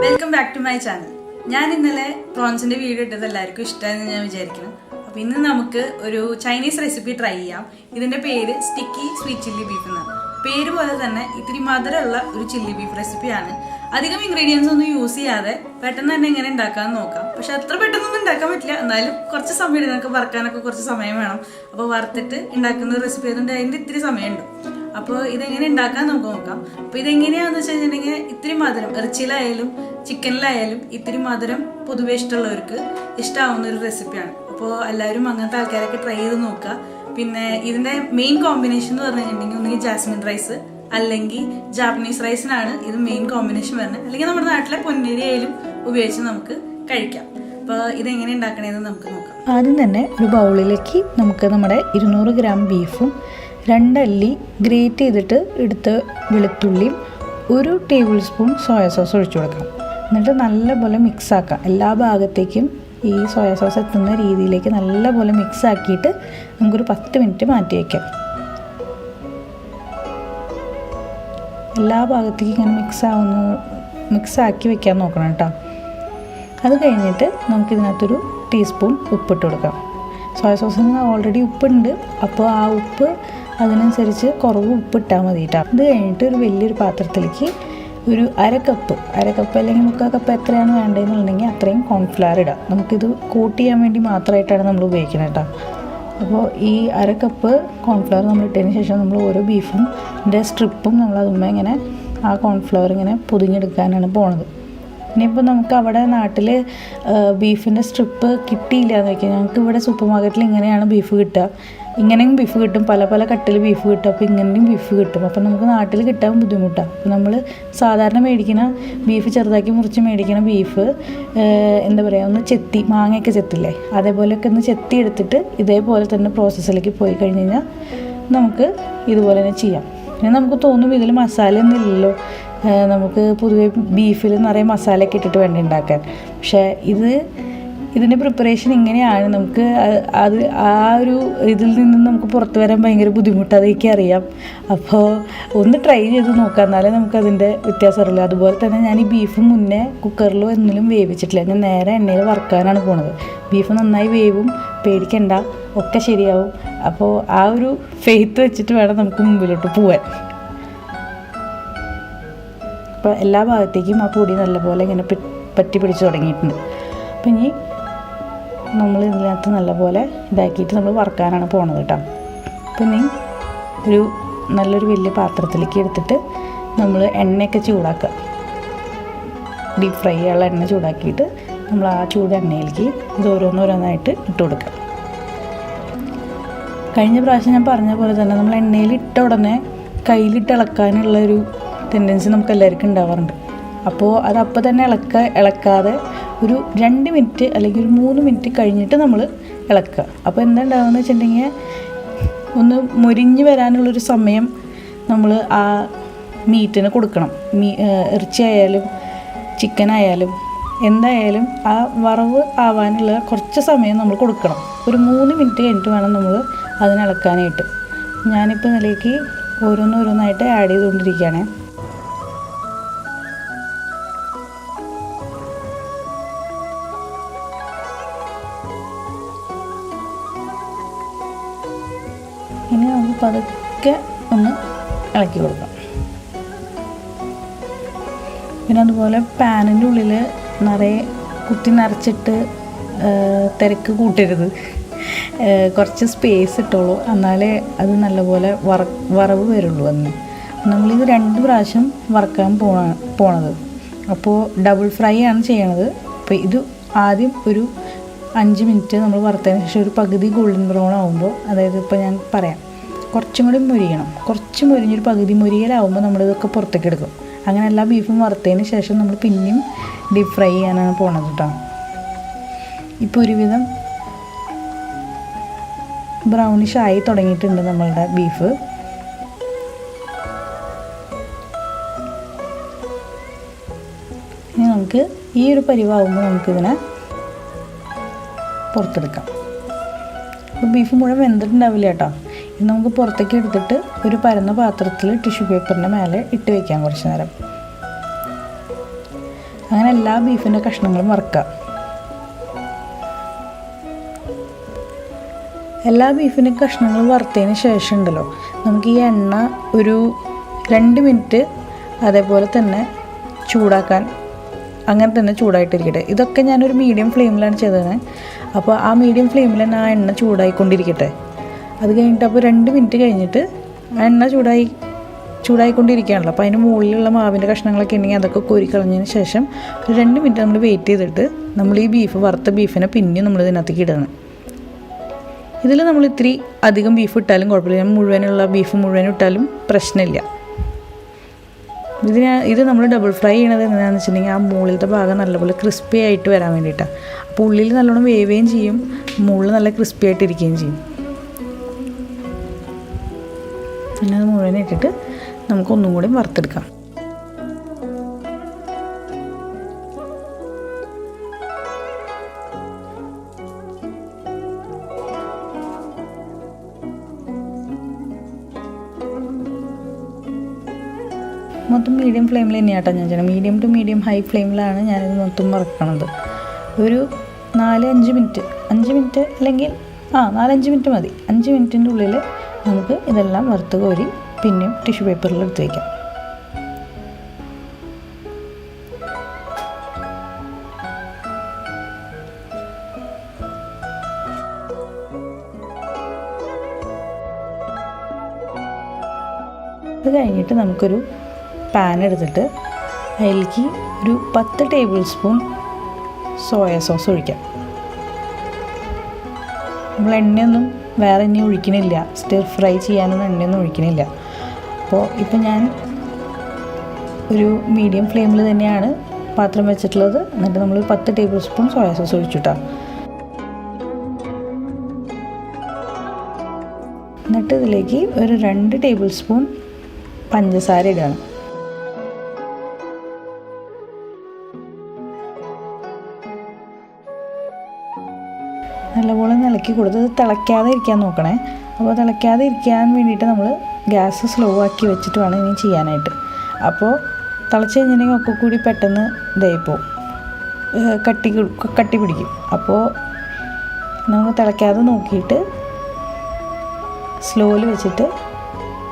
Welcome back to my channel. ഞാൻ ഇന്നലെ പ്രോൺസിന്റെ video ഇട്ടത് എല്ലാവർക്കും ഇഷ്ടമായെന്ന് ഞാൻ വിചാരിക്കുന്നു. അപ്പോൾ ഇന്ന് നമുക്ക് ഒരു ചൈനീസ് റെസിപ്പി ട്രൈ ചെയ്യാം. ഇതിന്റെ പേര് സ്റ്റിക്കി സ്വീറ്റ് ചില്ലി ബീഫ് എന്നാണ്. പേര് പോലെ തന്നെ ഇത്തിരി മധുരമുള്ള ഒരു ചില്ലി ബീഫ് റെസിപ്പിയാണ്. അധികം ഇൻഗ്രീഡിയൻസ് ഒന്നും യൂസ് ചെയ്യാതെ പെട്ടെന്ന് തന്നെ എങ്ങനെ ഉണ്ടാക്കാമെന്ന് നോക്കാം. പക്ഷെ അത്ര പെട്ടെന്നൊന്നും ഉണ്ടാക്കാൻ പറ്റില്ല, എന്നാലും കുറച്ച് സമയം എടുക്കും. നമുക്ക് വറുക്കാനൊക്കെ കുറച്ച് സമയം വേണം. അപ്പോൾ വറുത്തിട്ട് ഉണ്ടാക്കുന്ന റെസിപ്പി ആയതുകൊണ്ട് അതിൻ്റെ ഇത്തിരി സമയമുണ്ട്. അപ്പോൾ ഇതെങ്ങനെ ഉണ്ടാക്കാൻ നമുക്ക് നോക്കാം. അപ്പോൾ ഇതെങ്ങനെയാണെന്ന് വെച്ച് കഴിഞ്ഞിട്ടുണ്ടെങ്കിൽ ഇത്തിരി മധുരം ഇറച്ചിയിലായാലും ചിക്കനിലായാലും ഇത്തിരി മധുരം പൊതുവേ ഇഷ്ടമുള്ളവർക്ക് ഇഷ്ടമാവുന്ന ഒരു റെസിപ്പിയാണ്. അപ്പോൾ എല്ലാവരും അങ്ങനത്തെ ആൾക്കാരൊക്കെ ട്രൈ ചെയ്ത് നോക്കുക. പിന്നെ ഇതിൻ്റെ മെയിൻ കോമ്പിനേഷൻ എന്ന് പറഞ്ഞു കഴിഞ്ഞിട്ടുണ്ടെങ്കിൽ ഒന്നുകിൽ ജാസ്മിൻ റൈസ് അല്ലെങ്കിൽ ജാപ്പനീസ് റൈസിനാണ് ഇത് മെയിൻ കോമ്പിനേഷൻ വരുന്നത്. അല്ലെങ്കിൽ നമ്മുടെ നാട്ടിലെ പൊന്നരി ആയാലും ഉപയോഗിച്ച് നമുക്ക് കഴിക്കാം. അപ്പോൾ ഇതെങ്ങനെ ഉണ്ടാക്കണേന്ന് നമുക്ക് നോക്കാം. ആദ്യം തന്നെ ഒരു ബൗളിലേക്ക് നമുക്ക് നമ്മുടെ 200 ഗ്രാം ബീഫും 2 അല്ലി ഗ്രേറ്റ് ചെയ്തിട്ട് എടുത്ത വെളുത്തുള്ളിയും 1 ടേബിൾ സ്പൂൺ സോയ സോസ് ഒഴിച്ചു കൊടുക്കാം. എന്നിട്ട് നല്ലപോലെ മിക്സ് ആക്കാം. എല്ലാ ഭാഗത്തേക്കും ഈ സോയ സോസ് എത്തുന്ന രീതിയിലേക്ക് നല്ലപോലെ മിക്സ് ആക്കിയിട്ട് നമുക്കൊരു 10 മിനിറ്റ് മാറ്റി വയ്ക്കാം. എല്ലാ ഭാഗത്തേക്കും ഇങ്ങനെ മിക്സ് ആക്കി വെക്കാൻ നോക്കണം കേട്ടോ. അത് കഴിഞ്ഞിട്ട് നമുക്കിതിനകത്തൊരു ടീസ്പൂൺ ഉപ്പിട്ട് കൊടുക്കാം. സോയ സോസിന് ഓൾറെഡി ഉപ്പുണ്ട്, അപ്പോൾ ആ ഉപ്പ് അതിനനുസരിച്ച് കുറവ് ഉപ്പിട്ടാൽ മതി കേട്ടോ. അത് കഴിഞ്ഞിട്ട് ഒരു വലിയൊരു പാത്രത്തിലേക്ക് ഒരു അര കപ്പ് അല്ലെങ്കിൽ 3/4 കപ്പ് എത്രയാണ് വേണ്ടതെന്നുണ്ടെങ്കിൽ അത്രയും കോൺഫ്ലവർ ഇടാം. നമുക്കിത് കോട്ട് ചെയ്യാൻ വേണ്ടി മാത്രമായിട്ടാണ് നമ്മൾ ഉപയോഗിക്കുന്നത് കേട്ടോ. അപ്പോൾ ഈ അര കപ്പ് കോൺഫ്ലവർ നമ്മൾ ഇട്ടതിന് ശേഷം നമ്മൾ ഓരോ ബീഫിൻ്റെ സ്ട്രിപ്പും നമ്മൾ അതുമ്മേ ഇങ്ങനെ ആ കോൺഫ്ലവർ ഇങ്ങനെ പൊതിഞ്ഞെടുക്കാനാണ് പോണത്. ഇനിയിപ്പോൾ നമുക്ക് അവിടെ നാട്ടിൽ ബീഫിൻ്റെ സ്ട്രിപ്പ് കിട്ടിയില്ല എന്ന് വയ്ക്കുക. ഞങ്ങൾക്ക് ഇവിടെ സൂപ്പർ മാർക്കറ്റിൽ ഇങ്ങനെയാണ് ബീഫ് കിട്ടുക. ഇങ്ങനെയും ബീഫ് കിട്ടും, പല പല കട്ടിൽ ബീഫ് കിട്ടും. അപ്പോൾ ഇങ്ങനെയും ബീഫ് കിട്ടും. അപ്പോൾ നമുക്ക് നാട്ടിൽ കിട്ടാൻ ബുദ്ധിമുട്ടാണ്. അപ്പോൾ നമ്മൾ സാധാരണ മേടിക്കുന്ന ബീഫ് ചെറുതാക്കി മുറിച്ച് മേടിക്കുന്ന ബീഫ് എന്താ പറയുക, ഒന്ന് ചെത്തി മാങ്ങയൊക്കെ ചെത്തില്ലേ, അതേപോലെയൊക്കെ ഒന്ന് ചെത്തി എടുത്തിട്ട് ഇതേപോലെ തന്നെ പ്രോസസ്സിലേക്ക് പോയി കഴിഞ്ഞ് കഴിഞ്ഞാൽ നമുക്ക് ഇതുപോലെ തന്നെ ചെയ്യാം. പിന്നെ നമുക്ക് തോന്നും ഇതിൽ മസാല ഒന്നും ഇല്ലല്ലോ, നമുക്ക് പൊതുവേ ബീഫിൽ നിറയെ മസാലയൊക്കെ ഇട്ടിട്ട് വേണ്ടി ഉണ്ടാക്കാൻ. പക്ഷേ ഇതിൻ്റെ പ്രിപ്പറേഷൻ ഇങ്ങനെയാണ്. നമുക്ക് അത് ആ ഒരു ഇതിൽ നിന്നും നമുക്ക് പുറത്ത് വരാൻ ഭയങ്കര ബുദ്ധിമുട്ട്, അതൊക്കെ അറിയാം. അപ്പോൾ ഒന്ന് ട്രൈ ചെയ്ത് നോക്കാം, എന്നാലേ നമുക്കതിൻ്റെ വ്യത്യാസം അറിയില്ല. അതുപോലെ തന്നെ ഞാൻ ഈ ബീഫ് മുന്നേ കുക്കറിലോ എന്തെങ്കിലും വേവിച്ചിട്ടില്ല. ഞാൻ നേരെ എണ്ണയിൽ വറുക്കാനാണ് പോണത്. ബീഫ് നന്നായി വേവും, പേടിക്കണ്ട, ഒക്കെ ശരിയാവും. അപ്പോൾ ആ ഒരു ഫെയ്ത്ത് വെച്ചിട്ട് വേണം നമുക്ക് മുമ്പിലോട്ട് പോവാൻ. അപ്പോൾ എല്ലാ ഭാഗത്തേക്കും ആ പൊടി നല്ലപോലെ ഇങ്ങനെ പറ്റി പിടിച്ച് തുടങ്ങിയിട്ടുണ്ട്. അപ്പം ഇനി നമ്മൾ ഇതിനകത്ത് നല്ലപോലെ ഇതാക്കിയിട്ട് നമ്മൾ വറുക്കാനാണ് പോണത് കേട്ടോ. അപ്പം ഇനി നല്ലൊരു വലിയ പാത്രത്തിലേക്ക് എടുത്തിട്ട് നമ്മൾ എണ്ണയൊക്കെ ചൂടാക്കുക. ഡീപ്പ് ഫ്രൈ ചെയ്യാനുള്ള എണ്ണ ചൂടാക്കിയിട്ട് നമ്മൾ ആ ചൂട് എണ്ണയിലേക്ക് ഇത് ഓരോന്നോരോന്നായിട്ട് ഇട്ട് കൊടുക്കുക. കഴിഞ്ഞ പ്രാവശ്യം ഞാൻ പറഞ്ഞ പോലെ തന്നെ നമ്മൾ എണ്ണയിൽ ഇട്ട ഉടനെ കയ്യിലിട്ട് ഇളക്കാനുള്ളൊരു ടെൻഡൻസി നമുക്ക് എല്ലാവർക്കും ഉണ്ടാവാറുണ്ട്. അപ്പോൾ അതപ്പോൾ തന്നെ ഇളക്കാതെ ഒരു 2 മിനിറ്റ് അല്ലെങ്കിൽ ഒരു 3 മിനിറ്റ് കഴിഞ്ഞിട്ട് നമ്മൾ ഇളക്കുക. അപ്പോൾ എന്താ ഉണ്ടാവുകയെന്ന് വെച്ചിട്ടുണ്ടെങ്കിൽ ഒന്ന് മൊരിഞ്ഞ് വരാനുള്ളൊരു സമയം നമ്മൾ ആ മീറ്റിന് കൊടുക്കണം. ഇറച്ചിയായാലും ചിക്കനായാലും എന്തായാലും ആ വറവ് ആവാനുള്ള കുറച്ച് സമയം നമ്മൾ കൊടുക്കണം. ഒരു 3 മിനിറ്റ് കഴിഞ്ഞിട്ട് വേണം നമ്മൾ അതിനിളക്കാനായിട്ട്. ഞാനിപ്പോൾ ഇതിലേക്ക് ഓരോന്നോരോന്നായിട്ട് ആഡ് ചെയ്തുകൊണ്ടിരിക്കുകയാണ്. ഇനി നമുക്ക് പതുക്കെ ഒന്ന് ഇളക്കി കൊടുക്കാം. പിന്നെ അതുപോലെ പാനിൻ്റെ ഉള്ളിൽ നിറയെ കുത്തി നിറച്ചിട്ട് തിരക്ക് കൂട്ടരുത്. കുറച്ച് സ്പേസ് ഇട്ടോളൂ, എന്നാലേ അത് നല്ലപോലെ വറവ് വരുള്ളൂ. നമ്മളിത് 2 പ്രാവശ്യം വറക്കാൻ പോണത്. അപ്പോൾ ഡബിൾ ഫ്രൈ ആണ് ചെയ്യണത്. അപ്പോൾ ഇത് ആദ്യം ഒരു 5 മിനിറ്റ് നമ്മൾ വറുത്തതിന് ശേഷം ഒരു പകുതി ഗോൾഡൻ ബ്രൗൺ ആകുമ്പോൾ, അതായത് ഇപ്പോൾ ഞാൻ പറയാം, കുറച്ചും കൂടി മൊരിയണം. കുറച്ച് മൊരിഞ്ഞൊരു പകുതി മൊരിയലാവുമ്പോൾ നമ്മളിതൊക്കെ പുറത്തേക്ക് എടുക്കും. അങ്ങനെ എല്ലാ ബീഫും വറുത്തതിന് ശേഷം നമ്മൾ പിന്നെയും ഡീപ്പ് ഫ്രൈ ചെയ്യാനാണ് പോണത് കേട്ടോ. ഇപ്പോൾ ഒരുവിധം ബ്രൗണിഷ് ആയി തുടങ്ങിയിട്ടുണ്ട് നമ്മളുടെ ബീഫ്. ഇനി നമുക്ക് ഈ ഒരു പരിവാകുമ്പോൾ നമുക്കിതിനെ പുറത്തെടുക്കാം. അപ്പോൾ ബീഫ് മുഴുവൻ വെന്തിട്ടുണ്ടാവില്ല കേട്ടോ. നമുക്ക് പുറത്തേക്ക് എടുത്തിട്ട് ഒരു പരന്ന പാത്രത്തിൽ ടിഷ്യൂ പേപ്പറിൻ്റെ മേലെ ഇട്ട് വയ്ക്കാം കുറച്ച് നേരം. അങ്ങനെ എല്ലാ ബീഫിൻ്റെ കഷ്ണങ്ങളും വറുക്കാം. എല്ലാ ബീഫിൻ്റെ കഷ്ണങ്ങളും വറുത്തതിന് ശേഷം ഉണ്ടല്ലോ, നമുക്ക് ഈ എണ്ണ ഒരു 2 മിനിറ്റ് അതേപോലെ തന്നെ ചൂടാക്കാൻ, അങ്ങനെ തന്നെ ചൂടായിട്ടിരിക്കട്ടെ. ഇതൊക്കെ ഞാനൊരു മീഡിയം ഫ്ലെയിമിലാണ് ചെയ്തത്. അപ്പോൾ ആ മീഡിയം ഫ്ലെയിമിൽ തന്നെ ആ എണ്ണ ചൂടായിക്കൊണ്ടിരിക്കട്ടെ. അത് കഴിഞ്ഞിട്ട് അപ്പോൾ 2 മിനിറ്റ് കഴിഞ്ഞിട്ട് ആ എണ്ണ ചൂടായിക്കൊണ്ടിരിക്കുകയാണല്ലോ. അപ്പോൾ അതിന് മുകളിലുള്ള മാവിൻ്റെ കഷ്ണങ്ങളൊക്കെ ഉണ്ടെങ്കിൽ അതൊക്കെ കോരിക്കളഞ്ഞതിന് ശേഷം ഒരു 2 മിനിറ്റ് നമ്മൾ വെയിറ്റ് ചെയ്തിട്ട് നമ്മൾ ഈ വറുത്ത ബീഫിനെ പിന്നെയും നമ്മൾ ഇതിനകത്തേക്ക് ഇടണം. ഇതിൽ നമ്മൾ ഇത്തിരി അധികം ബീഫ് ഇട്ടാലും കുഴപ്പമില്ല. മുഴുവനുള്ള ബീഫ് മുഴുവൻ ഇട്ടാലും പ്രശ്നമില്ല. ഇത് നമ്മൾ ഡബിൾ ഫ്രൈ ചെയ്യണത് എന്താണെന്ന് വെച്ചിട്ടുണ്ടെങ്കിൽ ആ മുകളിലത്തെ ഭാഗം നല്ലപോലെ ക്രിസ്പി ആയിട്ട് വരാൻ വേണ്ടിയിട്ടാണ്. അപ്പോൾ ഉള്ളിൽ നല്ലോണം വേവുകയും ചെയ്യും, മുകളിൽ നല്ല ക്രിസ്പി ആയിട്ടിരിക്കുകയും ചെയ്യും. പിന്നെ അത് മുഴുവൻ ഇട്ടിട്ട് നമുക്കൊന്നും കൂടി വറുത്തെടുക്കാം. മൊത്തം മീഡിയം ഫ്ലെയിമിൽ തന്നെയാട്ടോ ഞാൻ ചെയ്യണം. മീഡിയം ടു മീഡിയം ഹൈ ഫ്ലെയിമിലാണ് ഞാനിത് മൊത്തം വറുക്കണത്. ഒരു 4-5 മിനിറ്റ്, 5 മിനിറ്റ് അല്ലെങ്കിൽ 4-5 മിനിറ്റ് മതി. 5 മിനിറ്റിൻ്റെ ഉള്ളിൽ നമുക്ക് ഇതെല്ലാം വറുത്ത് കോരി പിന്നെയും ടിഷ്യൂ പേപ്പറിൽ എടുത്ത് വയ്ക്കാം. അത് കഴിഞ്ഞിട്ട് നമുക്കൊരു പാൻ എടുത്തിട്ട് അതിലേക്ക് ഒരു 10 ടേബിൾ സ്പൂൺ സോയ സോസ് ഒഴിക്കാം. നമ്മൾ എണ്ണയൊന്നും വേറെ ഇനി ഒഴിക്കണില്ല, സ്റ്റിർ ഫ്രൈ ചെയ്യാനൊന്നും എണ്ണയൊന്നും ഒഴിക്കണില്ല. അപ്പോൾ ഇപ്പം ഞാൻ ഒരു മീഡിയം ഫ്ലെയിമിൽ തന്നെയാണ് പാത്രം വെച്ചിട്ടുള്ളത്. എന്നിട്ട് നമ്മൾ 10 ടേബിൾ സ്പൂൺ സോയ സോസ് ഒഴിച്ചിട്ടാണ്. എന്നിട്ട് ഇതിലേക്ക് ഒരു 2 ടേബിൾ സ്പൂൺ പഞ്ചസാര ഇടുകയാണ്. നല്ലപോലെ ഇളക്കി കൊടുത്ത് തിളയ്ക്കാതെ ഇരിക്കാൻ നോക്കണേ. അപ്പോൾ തിളയ്ക്കാതെ ഇരിക്കാൻ വേണ്ടിയിട്ട് നമ്മൾ ഗ്യാസ് സ്ലോ ആക്കി വെച്ചിട്ട് വേണം ഇനി ചെയ്യാനായിട്ട്. അപ്പോൾ തിളച്ച് കഴിഞ്ഞിട്ടുണ്ടെങ്കിൽ ഒക്കെ കൂടി പെട്ടെന്ന് ഇതായിപ്പോവും, കട്ടി പിടിക്കും. അപ്പോൾ നമുക്ക് തിളയ്ക്കാതെ നോക്കിയിട്ട് സ്ലോയിൽ വെച്ചിട്ട്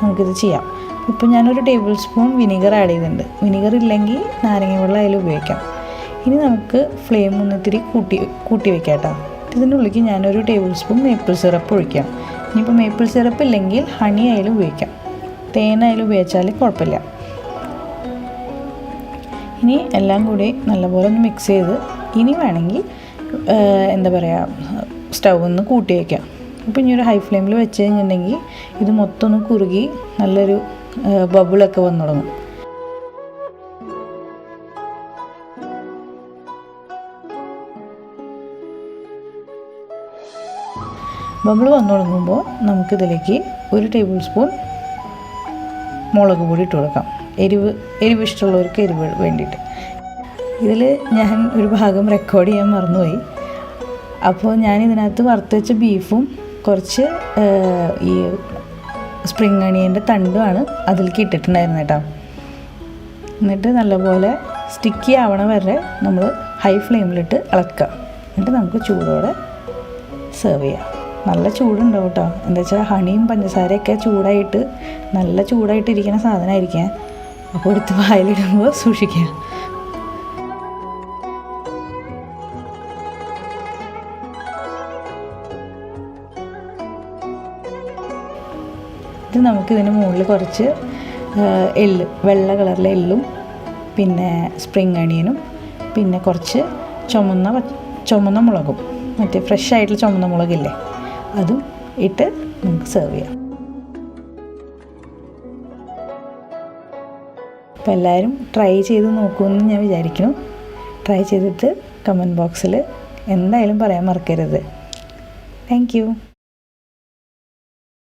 നമുക്കിത് ചെയ്യാം. ഇപ്പോൾ ഞാനൊരു ടേബിൾ സ്പൂൺ വിനെഗർ ആഡ് ചെയ്തിട്ടുണ്ട്. വിനെഗർ ഇല്ലെങ്കിൽ നാരങ്ങ വെള്ളം അതിൽ ഉപയോഗിക്കാം. ഇനി നമുക്ക് ഫ്ലെയിം ഒന്നിത്തിരി കൂട്ടി വയ്ക്കാം കേട്ടോ. ഇതിൻ്റെ ഉള്ളിലേക്ക് ഞാനൊരു ടേബിൾ സ്പൂൺ മേപ്പിൾ സിറപ്പ് ഒഴിക്കാം. ഇനിയിപ്പോൾ മേപ്പിൾ സിറപ്പ് ഇല്ലെങ്കിൽ ഹണി ആയാലും ഉപയോഗിക്കാം, തേനായാലും ഉപയോഗിച്ചാൽ കുഴപ്പമില്ല. ഇനി എല്ലാം കൂടി നല്ലപോലെ ഒന്ന് മിക്സ് ചെയ്ത് ഇനി വേണമെങ്കിൽ എന്താ പറയുക, സ്റ്റൗ ഒന്ന് കൂട്ടി വയ്ക്കാം. അപ്പോൾ ഇനി ഒരു ഹൈ ഫ്ലെയിമിൽ വെച്ച് കഴിഞ്ഞിട്ടുണ്ടെങ്കിൽ ഇത് മൊത്തം ഒന്ന് കുറുകി നല്ലൊരു ബബിളൊക്കെ വന്നു തുടങ്ങും. ബബിൾ വന്നു തുടങ്ങുമ്പോൾ നമുക്കിതിലേക്ക് ഒരു ടേബിൾ സ്പൂൺ മുളക് പൊടി ഇട്ട് കൊടുക്കാം. എരിവ് ഇഷ്ടമുള്ളവർക്ക് എരിവ് വേണ്ടിയിട്ട്. ഇതിൽ ഞാൻ ഒരു ഭാഗം റെക്കോർഡ് ചെയ്യാൻ മറന്നുപോയി. അപ്പോൾ ഞാൻ ഇതിനകത്ത് വറുത്ത് വെച്ച ബീഫും കുറച്ച് ഈ സ്പ്രിംഗ് അണിയൻ്റെ തണ്ടുമാണ് അതിലേക്ക് ഇട്ടിട്ടുണ്ടായിരുന്നത് കേട്ടോ. എന്നിട്ട് നല്ലപോലെ സ്റ്റിക്കി ആവണ വരെ നമ്മൾ ഹൈ ഫ്ലെയിമിലിട്ട് ഇളക്കുക. എന്നിട്ട് നമുക്ക് ചൂടോടെ സെർവ് ചെയ്യാം. നല്ല ചൂടുണ്ടാവും കേട്ടോ. എന്താ വെച്ചാൽ ഹണിയും പഞ്ചസാരയൊക്കെ നല്ല ചൂടായിട്ടിരിക്കുന്ന സാധനമായിരിക്കാം. അപ്പോൾ എടുത്ത് വായിലിടുമ്പോൾ സൂക്ഷിക്കുക. ഇത് നമുക്കിതിന് മുകളിൽ കുറച്ച് വെള്ള കളറിലെ എള്ളും പിന്നെ സ്പ്രിംഗ് അണിയനും പിന്നെ കുറച്ച് ചുമന്ന മുളകും, മറ്റേ ഫ്രഷ് ആയിട്ടുള്ള ചുമന്ന മുളകില്ലേ, അതും ഇട്ട് നമുക്ക് സെർവ് ചെയ്യാം. അപ്പോൾ എല്ലാവരും ട്രൈ ചെയ്ത് നോക്കുമെന്ന് ഞാൻ വിചാരിക്കുന്നു. ട്രൈ ചെയ്തിട്ട് കമൻറ്റ് ബോക്സിൽ എന്തായാലും പറയാൻ മറക്കരുത്. Thank you.